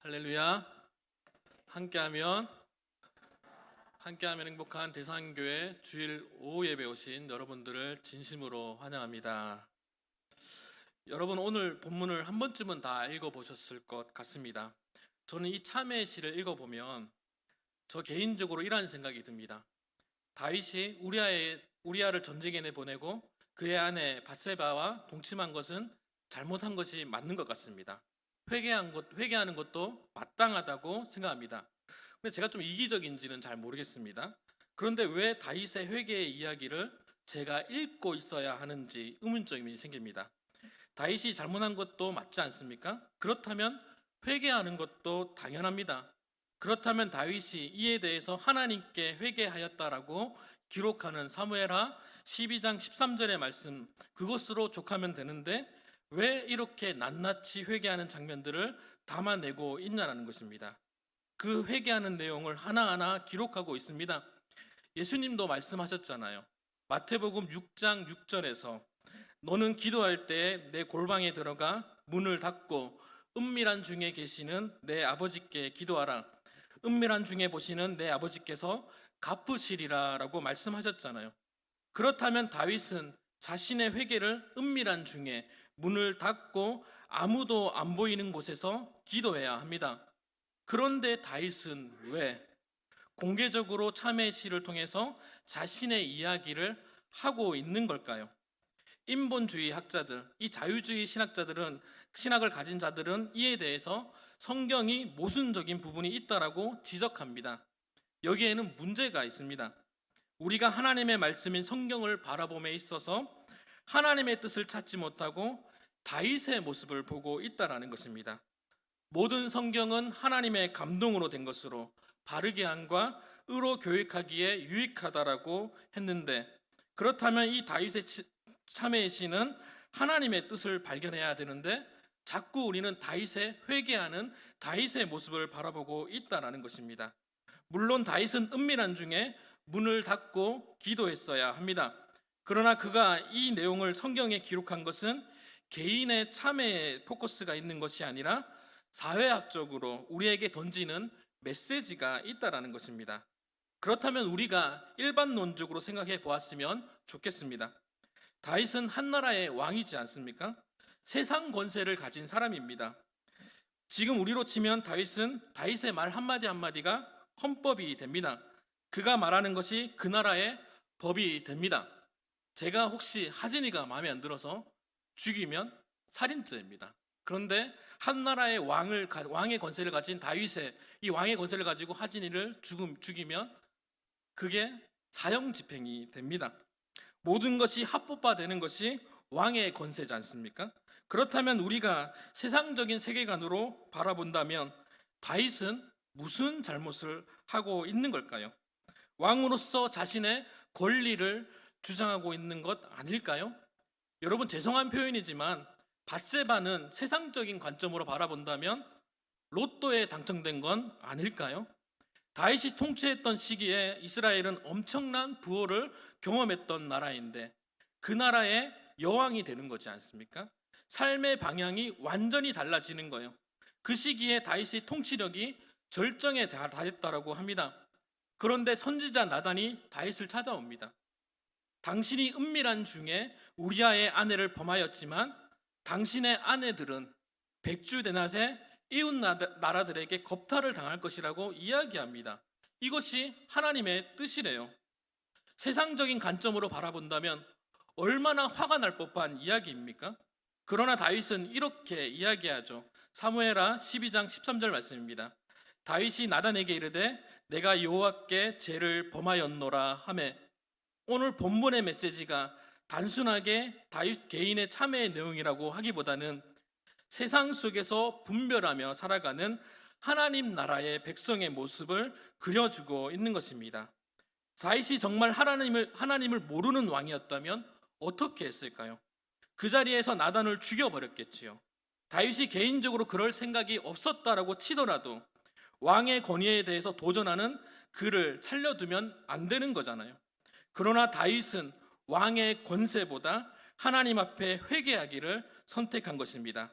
할렐루야. 함께하면 행복한 대상교회 주일 오후 예배 오신 여러분들을 진심으로 환영합니다. 여러분, 오늘 본문을 한 번쯤은 다 읽어보셨을 것 같습니다. 저는 이 참회의 시를 읽어보면 저 개인적으로 이런 생각이 듭니다. 다윗이 우리아를 전쟁에 내보내고 그의 아내 밧세바와 동침한 것은 잘못한 것이 맞는 것 같습니다. 회개하는 것도 마땅하다고 생각합니다. 근데 제가 좀 이기적인지는 잘 모르겠습니다. 그런데 왜 다윗의 회개의 이야기를 제가 읽고 있어야 하는지 의문점이 생깁니다. 다윗이 잘못한 것도 맞지 않습니까? 그렇다면 회개하는 것도 당연합니다. 그렇다면 다윗이 이에 대해서 하나님께 회개하였다라고 기록하는 사무엘하 12장 13절의 말씀, 그것으로 족하면 되는데 왜 이렇게 낱낱이 회개하는 장면들을 담아내고 있냐는 것입니다. 그 회개하는 내용을 하나하나 기록하고 있습니다. 예수님도 말씀하셨잖아요. 마태복음 6장 6절에서 너는 기도할 때 내 골방에 들어가 문을 닫고 은밀한 중에 계시는 내 아버지께 기도하라. 은밀한 중에 보시는 내 아버지께서 갚으시리라 라고 말씀하셨잖아요. 그렇다면 다윗은 자신의 회개를 은밀한 중에 문을 닫고 아무도 안 보이는 곳에서 기도해야 합니다. 그런데 다윗은 왜 공개적으로 참회의 시를 통해서 자신의 이야기를 하고 있는 걸까요? 인본주의 학자들, 이 자유주의 신학을 가진 자들은 이에 대해서 성경이 모순적인 부분이 있다라고 지적합니다. 여기에는 문제가 있습니다. 우리가 하나님의 말씀인 성경을 바라봄에 있어서 하나님의 뜻을 찾지 못하고 다윗의 모습을 보고 있다라는 것입니다. 모든 성경은 하나님의 감동으로 된 것으로 바르게 함과 의로 교육하기에 유익하다라고 했는데, 그렇다면 이 다윗의 참회의 시는 하나님의 뜻을 발견해야 되는데 자꾸 우리는 다윗의 회개하는 다윗의 모습을 바라보고 있다라는 것입니다. 물론 다윗은 은밀한 중에 문을 닫고 기도했어야 합니다. 그러나 그가 이 내용을 성경에 기록한 것은 개인의 참회에 포커스가 있는 것이 아니라 사회학적으로 우리에게 던지는 메시지가 있다라는 것입니다. 그렇다면 우리가 일반론적으로 생각해 보았으면 좋겠습니다. 다윗은 한 나라의 왕이지 않습니까? 세상 권세를 가진 사람입니다. 지금 우리로 치면 다윗의 말 한마디 한마디가 헌법이 됩니다. 그가 말하는 것이 그 나라의 법이 됩니다. 제가 혹시 하진이가 마음에 안 들어서 죽이면 살인죄입니다. 그런데 한 나라의 왕의 권세를 가진 이 왕의 권세를 가지고 하진이를 죽이면 그게 사형 집행이 됩니다. 모든 것이 합법화되는 것이 왕의 권세지 않습니까? 그렇다면 우리가 세상적인 세계관으로 바라본다면 다윗은 무슨 잘못을 하고 있는 걸까요? 왕으로서 자신의 권리를 주장하고 있는 것 아닐까요? 여러분, 죄송한 표현이지만 밧세바는 세상적인 관점으로 바라본다면 로또에 당첨된 건 아닐까요? 다윗이 통치했던 시기에 이스라엘은 엄청난 부호를 경험했던 나라인데 그 나라의 여왕이 되는 거지 않습니까? 삶의 방향이 완전히 달라지는 거예요. 그 시기에 다윗의 통치력이 절정에 달했다라고 합니다. 그런데 선지자 나단이 다윗을 찾아옵니다. 당신이 은밀한 중에 우리아의 아내를 범하였지만 당신의 아내들은 백주대낮에 이웃 나라들에게 겁탈을 당할 것이라고 이야기합니다. 이것이 하나님의 뜻이래요. 세상적인 관점으로 바라본다면 얼마나 화가 날 법한 이야기입니까? 그러나 다윗은 이렇게 이야기하죠. 사무엘하 12장 13절 말씀입니다. 다윗이 나단에게 이르되 내가 여호와께 죄를 범하였노라 하매, 오늘 본문의 메시지가 단순하게 다윗 개인의 참회의 내용이라고 하기보다는 세상 속에서 분별하며 살아가는 하나님 나라의 백성의 모습을 그려주고 있는 것입니다. 다윗이 정말 하나님을 모르는 왕이었다면 어떻게 했을까요? 그 자리에서 나단을 죽여버렸겠지요. 다윗이 개인적으로 그럴 생각이 없었다라고 치더라도 왕의 권위에 대해서 도전하는 그를 살려두면 안 되는 거잖아요. 그러나 다윗은 왕의 권세보다 하나님 앞에 회개하기를 선택한 것입니다.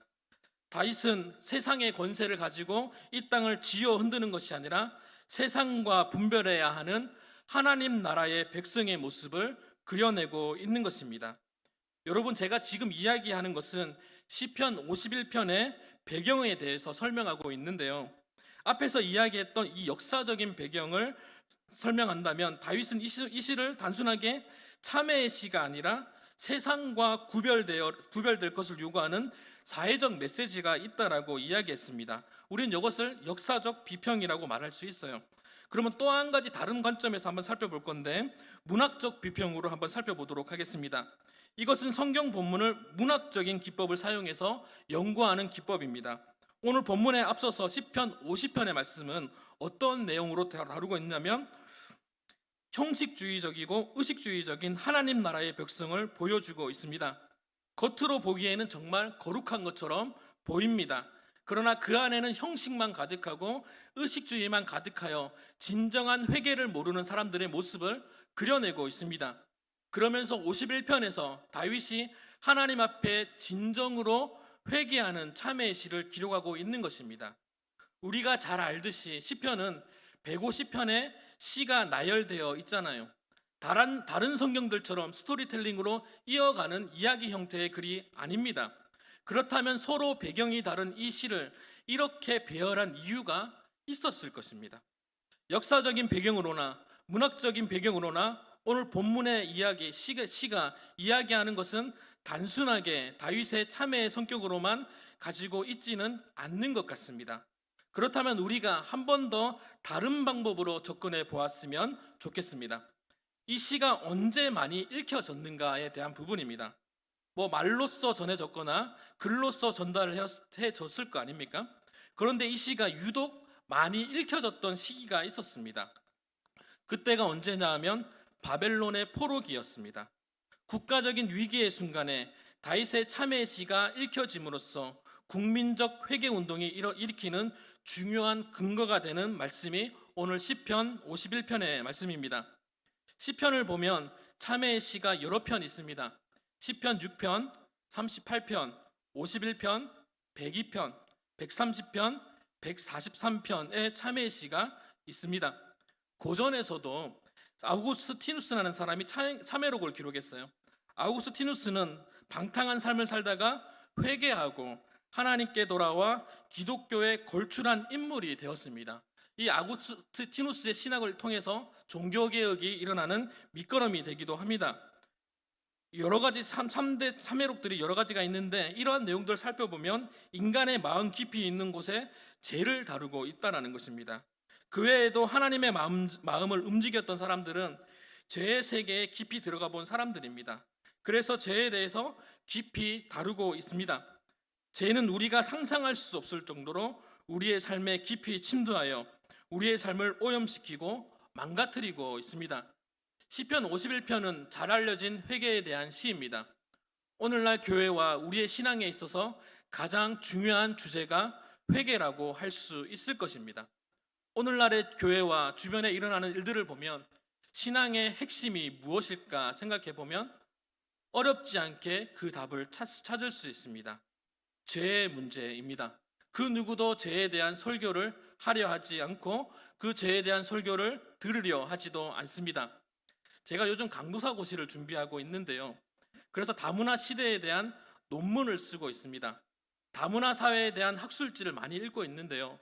다윗은 세상의 권세를 가지고 이 땅을 쥐어 흔드는 것이 아니라 세상과 분별해야 하는 하나님 나라의 백성의 모습을 그려내고 있는 것입니다. 여러분, 제가 지금 이야기하는 것은 시편 51편의 배경에 대해서 설명하고 있는데요. 앞에서 이야기했던 이 역사적인 배경을 설명한다면 다윗은 이 시를 단순하게 참회의 시가 아니라 세상과 구별될 것을 요구하는 사회적 메시지가 있다라고 이야기했습니다. 우리는 이것을 역사적 비평이라고 말할 수 있어요. 그러면 또 한 가지 다른 관점에서 한번 살펴볼 건데, 문학적 비평으로 한번 살펴보도록 하겠습니다. 이것은 성경 본문을 문학적인 기법을 사용해서 연구하는 기법입니다. 오늘 본문에 앞서서 시편 50편의 말씀은 어떤 내용으로 다루고 있냐면, 형식주의적이고 의식주의적인 하나님 나라의 백성을 보여주고 있습니다. 겉으로 보기에는 정말 거룩한 것처럼 보입니다. 그러나 그 안에는 형식만 가득하고 의식주의만 가득하여 진정한 회개를 모르는 사람들의 모습을 그려내고 있습니다. 그러면서 51편에서 다윗이 하나님 앞에 진정으로 회개하는 참회의 시를 기록하고 있는 것입니다. 우리가 잘 알듯이 시편은 150편의 시가 나열되어 있잖아요. 다른 성경들처럼 스토리텔링으로 이어가는 이야기 형태의 글이 아닙니다. 그렇다면 서로 배경이 다른 이 시를 이렇게 배열한 이유가 있었을 것입니다. 역사적인 배경으로나 문학적인 배경으로나 오늘 본문의 시가 이야기하는 것은 단순하게 다윗의 참회의 성격으로만 가지고 있지는 않는 것 같습니다. 그렇다면 우리가 한 번 더 다른 방법으로 접근해 보았으면 좋겠습니다. 이 시가 언제 많이 읽혀졌는가에 대한 부분입니다. 말로써 전해졌거나 글로써 전달을 해줬을 거 아닙니까? 그런데 이 시가 유독 많이 읽혀졌던 시기가 있었습니다. 그때가 언제냐 하면 바벨론의 포로기였습니다. 국가적인 위기의 순간에 다윗의 참회의 시가 읽혀짐으로써 국민적 회개 운동이 일으키는 중요한 근거가 되는 말씀이 오늘 시편 51편의 말씀입니다. 시편을 보면 참회의 시가 여러 편 있습니다. 시편 6편, 38편, 51편, 102편, 130편, 143편의 참회의 시가 있습니다. 고전에서도 아우구스티누스라는 사람이 참회록을 기록했어요. 아우구스티누스는 방탕한 삶을 살다가 회개하고 하나님께 돌아와 기독교에 걸출한 인물이 되었습니다. 이 아구스티누스의 신학을 통해서 종교개혁이 일어나는 밑거름이 되기도 합니다. 여러 가지 3대 참회록들이 여러 가지가 있는데, 이러한 내용들을 살펴보면 인간의 마음 깊이 있는 곳에 죄를 다루고 있다는 것입니다. 그 외에도 하나님의 마음을 움직였던 사람들은 죄의 세계에 깊이 들어가 본 사람들입니다. 그래서 죄에 대해서 깊이 다루고 있습니다. 죄는 우리가 상상할 수 없을 정도로 우리의 삶에 깊이 침투하여 우리의 삶을 오염시키고 망가뜨리고 있습니다. 시편 51편은 잘 알려진 회개에 대한 시입니다. 오늘날 교회와 우리의 신앙에 있어서 가장 중요한 주제가 회개라고 할 수 있을 것입니다. 오늘날의 교회와 주변에 일어나는 일들을 보면 신앙의 핵심이 무엇일까 생각해 보면 어렵지 않게 그 답을 찾을 수 있습니다. 죄의 문제입니다. 그 누구도 죄에 대한 설교를 하려 하지 않고 그 죄에 대한 설교를 들으려 하지도 않습니다. 제가 요즘 강도사고시를 준비하고 있는데요. 그래서 다문화 시대에 대한 논문을 쓰고 있습니다. 다문화 사회에 대한 학술지를 많이 읽고 있는데요.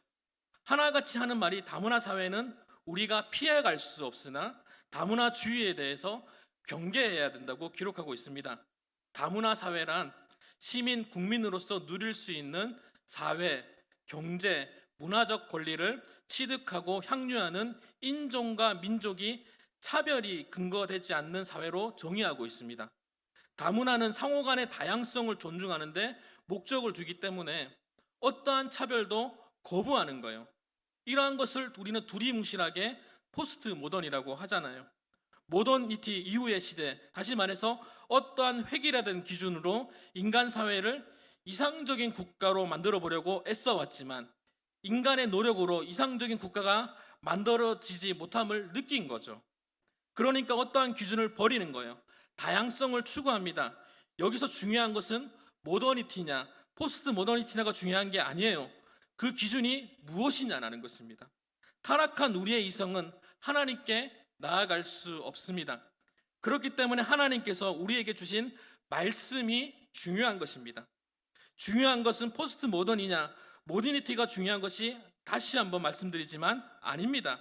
하나같이 하는 말이 다문화 사회는 우리가 피해갈 수 없으나 다문화주의에 대해서 경계해야 된다고 기록하고 있습니다. 다문화 사회란 시민, 국민으로서 누릴 수 있는 사회, 경제, 문화적 권리를 취득하고 향유하는 인종과 민족이 차별이 근거되지 않는 사회로 정의하고 있습니다. 다문화는 상호 간의 다양성을 존중하는데 목적을 두기 때문에 어떠한 차별도 거부하는 거예요. 이러한 것을 우리는 두리뭉실하게 포스트 모던이라고 하잖아요. 모더니티 이후의 시대, 다시 말해서 어떠한 획일화된 기준으로 인간 사회를 이상적인 국가로 만들어 보려고 애써왔지만 인간의 노력으로 이상적인 국가가 만들어지지 못함을 느낀 거죠. 그러니까 어떠한 기준을 버리는 거예요. 다양성을 추구합니다. 여기서 중요한 것은 모더니티냐 포스트 모더니티가 중요한 게 아니에요. 그 기준이 무엇이냐라는 것입니다. 타락한 우리의 이성은 하나님께 나아갈 수 없습니다. 그렇기 때문에 하나님께서 우리에게 주신 말씀이 중요한 것입니다. 중요한 것은 포스트 모더니냐, 모더니티가 중요한 것이 다시 한번 말씀드리지만 아닙니다.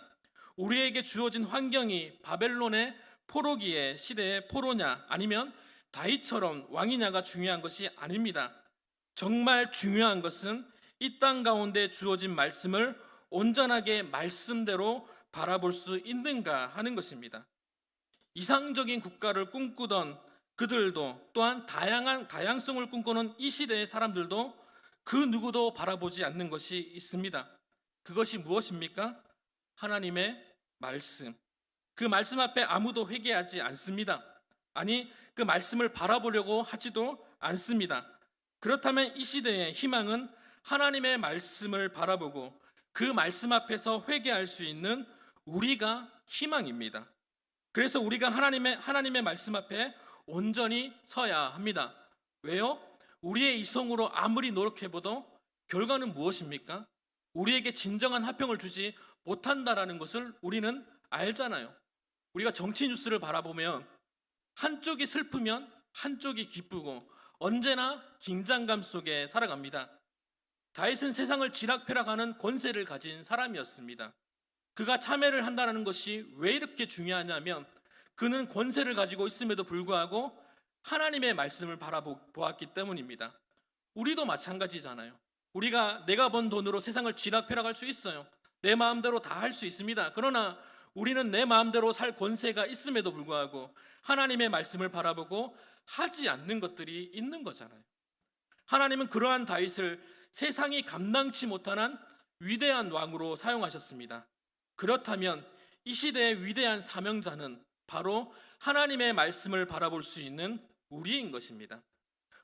우리에게 주어진 환경이 바벨론의 포로기의 시대의 포로냐, 아니면 다윗처럼 왕이냐가 중요한 것이 아닙니다. 정말 중요한 것은 이 땅 가운데 주어진 말씀을 온전하게 말씀대로 바라볼 수 있는가 하는 것입니다. 이상적인 국가를 꿈꾸던 그들도, 또한 다양성을 꿈꾸는 이 시대의 사람들도 그 누구도 바라보지 않는 것이 있습니다. 그것이 무엇입니까? 하나님의 말씀. 그 말씀 앞에 아무도 회개하지 않습니다. 아니, 그 말씀을 바라보려고 하지도 않습니다. 그렇다면 이 시대의 희망은 하나님의 말씀을 바라보고 그 말씀 앞에서 회개할 수 있는 우리가 희망입니다. 그래서 우리가 하나님의 말씀 앞에 온전히 서야 합니다. 왜요? 우리의 이성으로 아무리 노력해봐도 결과는 무엇입니까? 우리에게 진정한 화평을 주지 못한다라는 것을 우리는 알잖아요. 우리가 정치 뉴스를 바라보면 한쪽이 슬프면 한쪽이 기쁘고 언제나 긴장감 속에 살아갑니다. 다윗은 세상을 쥐락펴락하는 권세를 가진 사람이었습니다. 그가 참회를 한다는 것이 왜 이렇게 중요하냐면 그는 권세를 가지고 있음에도 불구하고 하나님의 말씀을 바라보았기 때문입니다. 우리도 마찬가지잖아요. 우리가 내가 번 돈으로 세상을 쥐락펴락할 수 있어요. 내 마음대로 다 할 수 있습니다. 그러나 우리는 내 마음대로 살 권세가 있음에도 불구하고 하나님의 말씀을 바라보고 하지 않는 것들이 있는 거잖아요. 하나님은 그러한 다윗을 세상이 감당치 못한 위대한 왕으로 사용하셨습니다. 그렇다면 이 시대의 위대한 사명자는 바로 하나님의 말씀을 바라볼 수 있는 우리인 것입니다.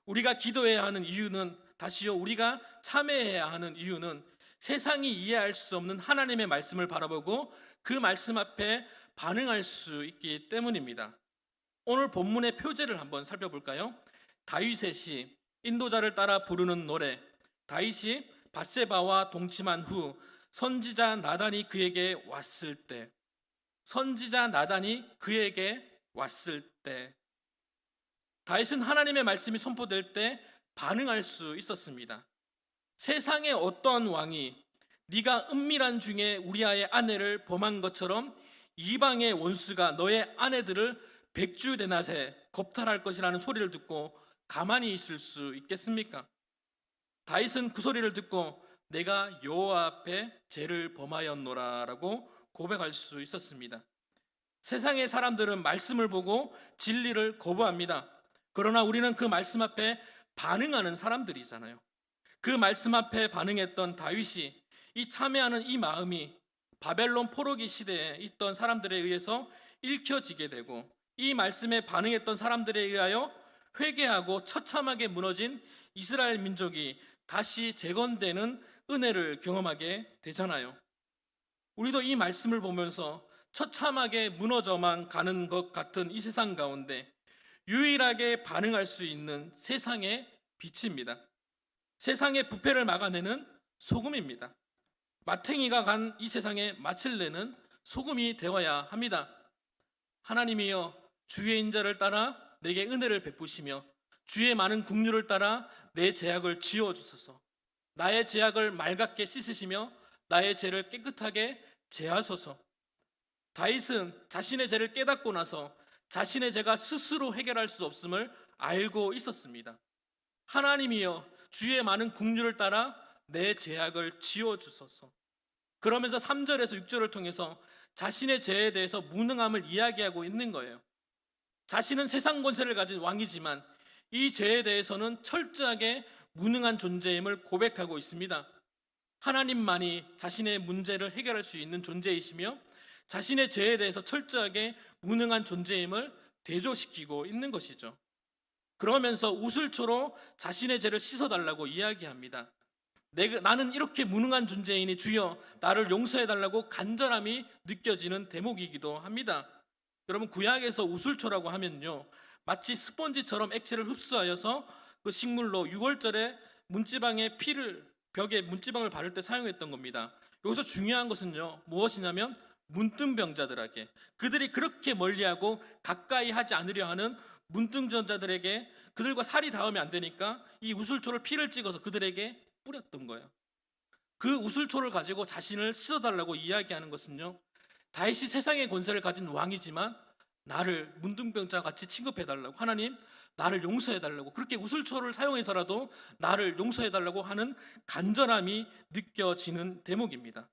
우리가 기도해야 하는 이유는, 다시요, 우리가 참회해야 하는 이유는 세상이 이해할 수 없는 하나님의 말씀을 바라보고 그 말씀 앞에 반응할 수 있기 때문입니다. 오늘 본문의 표제를 한번 살펴볼까요? 다윗의 시, 인도자를 따라 부르는 노래. 다윗이 밧세바와 동침한 후 선지자 나단이 그에게 왔을 때, 선지자 나단이 그에게 왔을 때, 다윗은 하나님의 말씀이 선포될 때 반응할 수 있었습니다. 세상의 어떤 왕이 네가 은밀한 중에 우리아의 아내를 범한 것처럼 이방의 원수가 너의 아내들을 백주대낮에 겁탈할 것이라는 소리를 듣고 가만히 있을 수 있겠습니까? 다윗은 그 소리를 듣고 내가 여호와 앞에 죄를 범하였노라라고 고백할 수 있었습니다. 세상의 사람들은 말씀을 보고 진리를 거부합니다. 그러나 우리는 그 말씀 앞에 반응하는 사람들이잖아요. 그 말씀 앞에 반응했던 다윗이 이 참회하는 이 마음이 바벨론 포로기 시대에 있던 사람들에 의해서 읽혀지게 되고 이 말씀에 반응했던 사람들에 의하여 회개하고 처참하게 무너진 이스라엘 민족이 다시 재건되는 은혜를 경험하게 되잖아요. 우리도 이 말씀을 보면서 처참하게 무너져만 가는 것 같은 이 세상 가운데 유일하게 반응할 수 있는 세상의 빛입니다. 세상의 부패를 막아내는 소금입니다. 마탱이가 간 이 세상에 맛을 내는 소금이 되어야 합니다. 하나님이여, 주의 인자를 따라 내게 은혜를 베푸시며 주의 많은 긍휼을 따라 내 죄악을 지워주소서. 나의 죄악을 맑게 씻으시며 나의 죄를 깨끗하게 제하소서. 다윗은 자신의 죄를 깨닫고 나서 자신의 죄가 스스로 해결할 수 없음을 알고 있었습니다. 하나님이여, 주의 많은 긍휼을 따라 내 죄악을 지워주소서. 그러면서 3절에서 6절을 통해서 자신의 죄에 대해서 무능함을 이야기하고 있는 거예요. 자신은 세상 권세를 가진 왕이지만 이 죄에 대해서는 철저하게 무능한 존재임을 고백하고 있습니다. 하나님만이 자신의 문제를 해결할 수 있는 존재이시며 자신의 죄에 대해서 철저하게 무능한 존재임을 대조시키고 있는 것이죠. 그러면서 우슬초로 자신의 죄를 씻어달라고 이야기합니다. 나는 이렇게 무능한 존재이니 주여 나를 용서해달라고 간절함이 느껴지는 대목이기도 합니다. 여러분, 구약에서 우슬초라고 하면요, 마치 스펀지처럼 액체를 흡수하여서 그 식물로 6월절에 문지방에 피를 벽에 문지방을 바를 때 사용했던 겁니다. 여기서 중요한 것은요, 무엇이냐면 문둥병자들에게, 그들이 그렇게 멀리하고 가까이 하지 않으려 하는 문둥병자들에게, 그들과 살이 닿으면 안 되니까 이 우슬초를 피를 찍어서 그들에게 뿌렸던 거예요. 그 우슬초를 가지고 자신을 씻어달라고 이야기하는 것은요, 다윗이 세상의 권세를 가진 왕이지만 나를 문둥병자 같이 취급해달라고, 하나님 나를 용서해달라고, 그렇게 우슬초를 사용해서라도 나를 용서해달라고 하는 간절함이 느껴지는 대목입니다.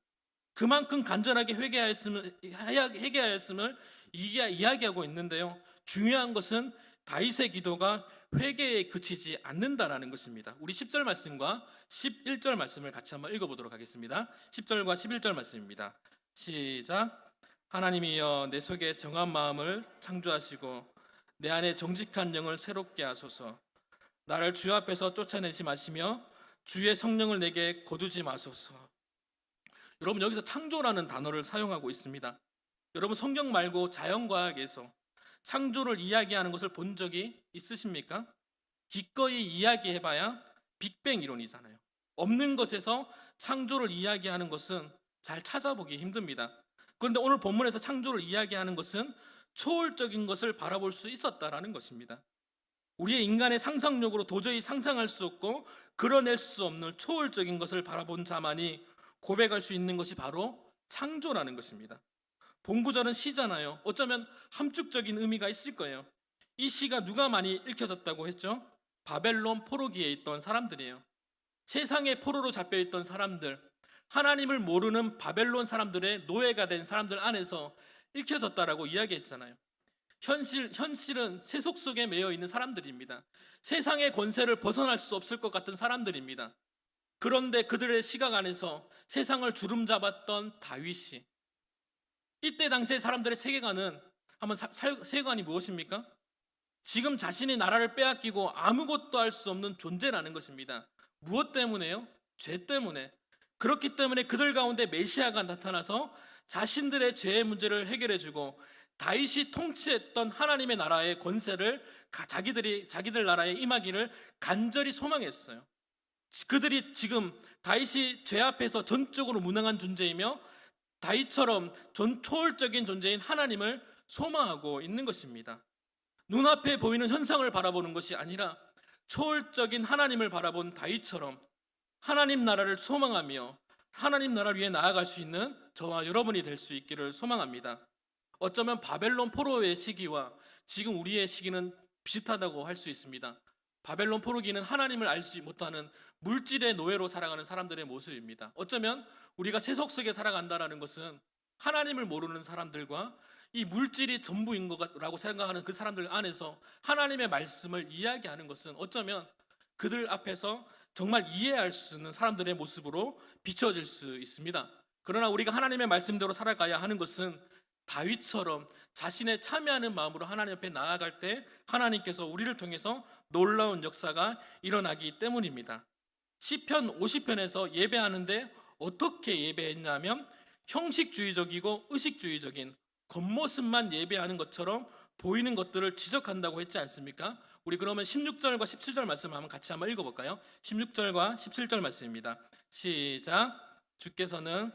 그만큼 간절하게 회개하였음을 이야기하고 있는데요, 중요한 것은 다윗의 기도가 회개에 그치지 않는다라는 것입니다. 우리 10절 말씀과 11절 말씀을 같이 한번 읽어보도록 하겠습니다. 10절과 11절 말씀입니다. 시작. 하나님이여, 내 속에 정한 마음을 창조하시고 내 안에 정직한 영을 새롭게 하소서. 나를 주 앞에서 쫓아내지 마시며 주의 성령을 내게 거두지 마소서. 여러분, 여기서 창조라는 단어를 사용하고 있습니다. 여러분, 성경 말고 자연과학에서 창조를 이야기하는 것을 본 적이 있으십니까? 기꺼이 이야기해봐야 빅뱅 이론이잖아요. 없는 것에서 창조를 이야기하는 것은 잘 찾아보기 힘듭니다. 그런데 오늘 본문에서 창조를 이야기하는 것은 초월적인 것을 바라볼 수 있었다라는 것입니다. 우리의 인간의 상상력으로 도저히 상상할 수 없고 그려낼 수 없는 초월적인 것을 바라본 자만이 고백할 수 있는 것이 바로 창조라는 것입니다. 본구절은 시잖아요. 어쩌면 함축적인 의미가 있을 거예요. 이 시가 누가 많이 읽혀졌다고 했죠? 바벨론 포로기에 있던 사람들이에요. 세상의 포로로 잡혀있던 사람들, 하나님을 모르는 바벨론 사람들의 노예가 된 사람들 안에서 읽혀졌다라고 이야기했잖아요. 현실은 세속 속에 매여 있는 사람들입니다. 세상의 권세를 벗어날 수 없을 것 같은 사람들입니다. 그런데 그들의 시각 안에서 세상을 주름잡았던 다윗이, 이때 당시의 사람들의 세계관은, 세계관이 무엇입니까? 지금 자신의 나라를 빼앗기고 아무것도 할 수 없는 존재라는 것입니다. 무엇 때문에요? 죄 때문에. 그렇기 때문에 그들 가운데 메시아가 나타나서 자신들의 죄의 문제를 해결해주고 다윗이 통치했던 하나님의 나라의 권세를 자기들 나라에 임하기를 간절히 소망했어요. 그들이 지금 다윗이 죄 앞에서 전적으로 무능한 존재이며 다윗처럼 초월적인 존재인 하나님을 소망하고 있는 것입니다. 눈앞에 보이는 현상을 바라보는 것이 아니라 초월적인 하나님을 바라본 다윗처럼 하나님 나라를 소망하며 하나님 나라를 위해 나아갈 수 있는 저와 여러분이 될 수 있기를 소망합니다. 어쩌면 바벨론 포로의 시기와 지금 우리의 시기는 비슷하다고 할 수 있습니다. 바벨론 포로기는 하나님을 알지 못하는 물질의 노예로 살아가는 사람들의 모습입니다. 어쩌면 우리가 세속 속에 살아간다는 것은 하나님을 모르는 사람들과 이 물질이 전부인 거라고 생각하는 그 사람들 안에서 하나님의 말씀을 이야기하는 것은 어쩌면 그들 앞에서 정말 이해할 수 있는 사람들의 모습으로 비춰질 수 있습니다. 그러나 우리가 하나님의 말씀대로 살아가야 하는 것은 다윗처럼 자신의 참여하는 마음으로 하나님 앞에 나아갈 때 하나님께서 우리를 통해서 놀라운 역사가 일어나기 때문입니다. 시편 50편에서 예배하는데 어떻게 예배했냐면 형식주의적이고 의식주의적인 겉모습만 예배하는 것처럼 보이는 것들을 지적한다고 했지 않습니까? 우리 그러면 16절과 17절 말씀 한번 같이 한번 읽어볼까요? 16절과 17절 말씀입니다. 시작. 주께서는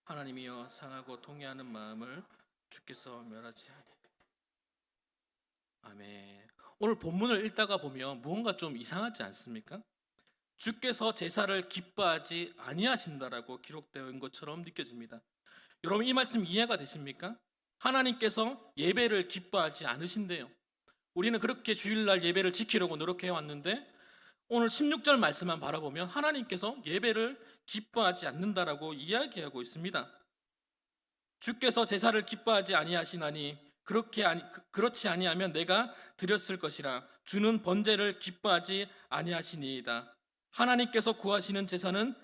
하나님이여, 상하고 통회하는 마음을 주께서 멸하지 아멘. 오늘 본문을 읽다가 보면 무언가 좀 이상하지 않습니까? 주께서 제사를 기뻐하지 아니하신다라고 기록되어 있는 것처럼 느껴집니다. 여러분, 이 말씀 이해가 되십니까? 하나님께서 예배를 기뻐하지 않으신대요. 우리는 그렇게 주일날 예배를 지키려고 노력해 왔는데 오늘 16절 말씀만 바라보면 하나님께서 예배를 기뻐하지 않는다라고 이야기하고 있습니다. 주께서 제사를 기뻐하지 아니하시나니 그렇지 아니하면 내가 드렸을 것이라. 주는 번제를 기뻐하지 아니하시니이다. 하나님께서 구하시는 제사는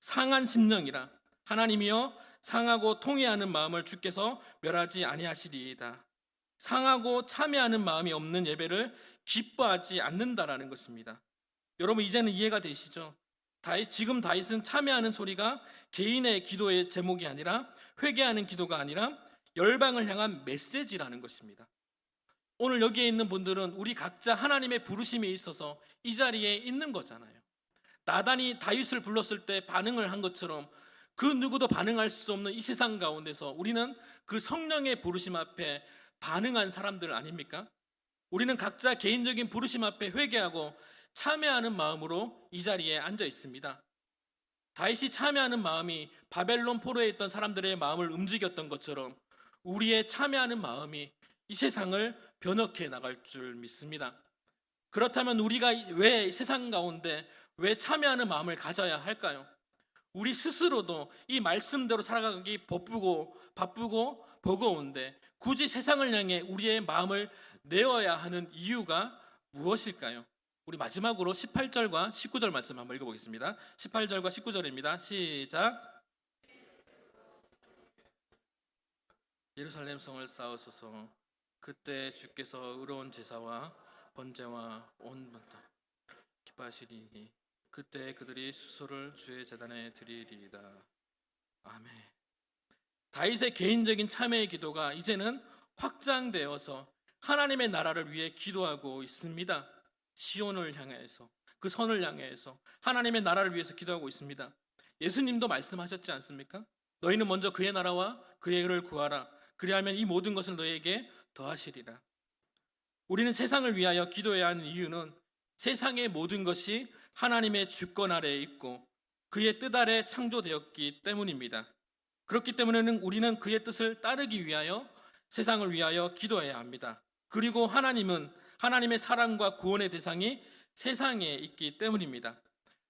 상한 심령이라. 하나님이여, 상하고 통회하는 마음을 주께서 멸하지 아니하시리이다. 상하고 참회하는 마음이 없는 예배를 기뻐하지 않는다라는 것입니다. 여러분, 이제는 이해가 되시죠? 지금 다윗은 참여하는 소리가 개인의 기도의 제목이 아니라, 회개하는 기도가 아니라 열방을 향한 메시지라는 것입니다. 오늘 여기에 있는 분들은 우리 각자 하나님의 부르심에 있어서 이 자리에 있는 거잖아요. 나단이 다윗을 불렀을 때 반응을 한 것처럼 그 누구도 반응할 수 없는 이 세상 가운데서 우리는 그 성령의 부르심 앞에 반응한 사람들 아닙니까? 우리는 각자 개인적인 부르심 앞에 회개하고 참여하는 마음으로 이 자리에 앉아 있습니다. 다윗이 참여하는 마음이 바벨론 포로에 있던 사람들의 마음을 움직였던 것처럼 우리의 참여하는 마음이 이 세상을 변혁해 나갈 줄 믿습니다. 그렇다면 우리가 왜 세상 가운데 왜 참여하는 마음을 가져야 할까요? 우리 스스로도 이 말씀대로 살아가기 바쁘고 버거운데 굳이 세상을 향해 우리의 마음을 내어야 하는 이유가 무엇일까요? 우리 마지막으로 18절과 19절 말씀 한번 읽어보겠습니다. 18절과 19절입니다. 시작. 예루살렘 성을 쌓으소서. 그때 주께서 의로운 제사와 번제와 온 기뻐하시리니 그때 그들이 수소를 주의 제단에 드리리이다. 아멘. 다윗의 개인적인 참회의 기도가 이제는 확장되어서 하나님의 나라를 위해 기도하고 있습니다. 시온을 향해서, 그 선을 향해서 하나님의 나라를 위해서 기도하고 있습니다. 예수님도 말씀하셨지 않습니까? 너희는 먼저 그의 나라와 그의 의를 구하라. 그리하면 이 모든 것을 너희에게 더하시리라. 우리는 세상을 위하여 기도해야 하는 이유는 세상의 모든 것이 하나님의 주권 아래에 있고 그의 뜻 아래 창조되었기 때문입니다. 그렇기 때문에는 우리는 그의 뜻을 따르기 위하여 세상을 위하여 기도해야 합니다. 그리고 하나님은 하나님의 사랑과 구원의 대상이 세상에 있기 때문입니다.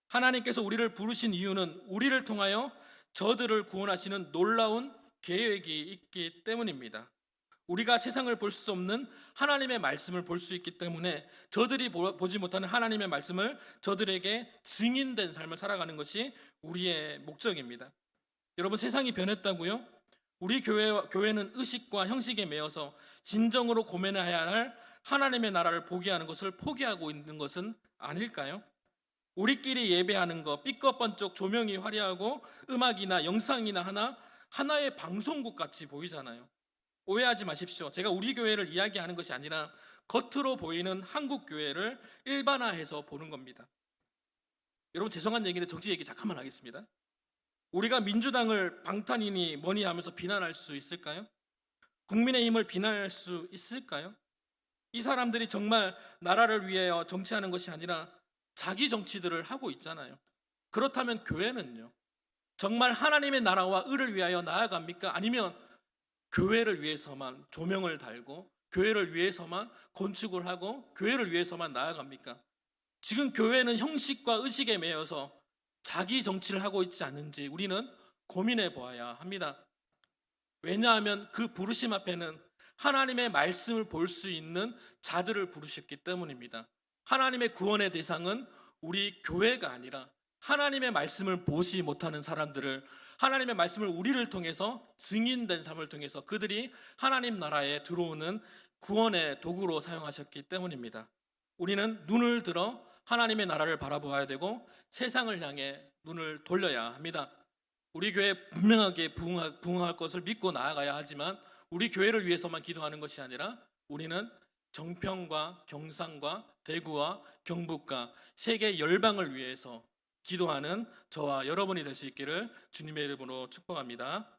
하나님께서 우리를 부르신 이유는 우리를 통하여 저들을 구원하시는 놀라운 계획이 있기 때문입니다. 우리가 세상을 볼 수 없는 하나님의 말씀을 볼 수 있기 때문에 저들이 보지 못하는 하나님의 말씀을 저들에게 증인된 삶을 살아가는 것이 우리의 목적입니다. 여러분, 세상이 변했다고요? 우리 교회는 의식과 형식에 매여서 진정으로 고민해야 할 하나님의 나라를 보게 하는 것을 포기하고 있는 것은 아닐까요? 우리끼리 예배하는 것, 삐꺼번쩍 조명이 화려하고 음악이나 영상이나 하나의 방송국 같이 보이잖아요. 오해하지 마십시오. 제가 우리 교회를 이야기하는 것이 아니라 겉으로 보이는 한국 교회를 일반화해서 보는 겁니다. 여러분, 죄송한 얘기인데 정치 얘기 잠깐만 하겠습니다. 우리가 민주당을 방탄이니 뭐니 하면서 비난할 수 있을까요? 국민의힘을 비난할 수 있을까요? 이 사람들이 정말 나라를 위하여 정치하는 것이 아니라 자기 정치들을 하고 있잖아요. 그렇다면 교회는요? 정말 하나님의 나라와 의를 위하여 나아갑니까? 아니면 교회를 위해서만 조명을 달고 교회를 위해서만 건축을 하고 교회를 위해서만 나아갑니까? 지금 교회는 형식과 의식에 매여서 자기 정치를 하고 있지 않은지 우리는 고민해 보아야 합니다. 왜냐하면 그 부르심 앞에는 하나님의 말씀을 볼 수 있는 자들을 부르셨기 때문입니다. 하나님의 구원의 대상은 우리 교회가 아니라 하나님의 말씀을 보지 못하는 사람들을, 하나님의 말씀을 우리를 통해서 증인된 삶을 통해서 그들이 하나님 나라에 들어오는 구원의 도구로 사용하셨기 때문입니다. 우리는 눈을 들어 하나님의 나라를 바라보아야 되고 세상을 향해 눈을 돌려야 합니다. 우리 교회 분명하게 부흥할 것을 믿고 나아가야 하지만 우리 교회를 위해서만 기도하는 것이 아니라 우리는 정평과 경상과 대구와 경북과 세계 열방을 위해서 기도하는 저와 여러분이 될 수 있기를 주님의 이름으로 축복합니다.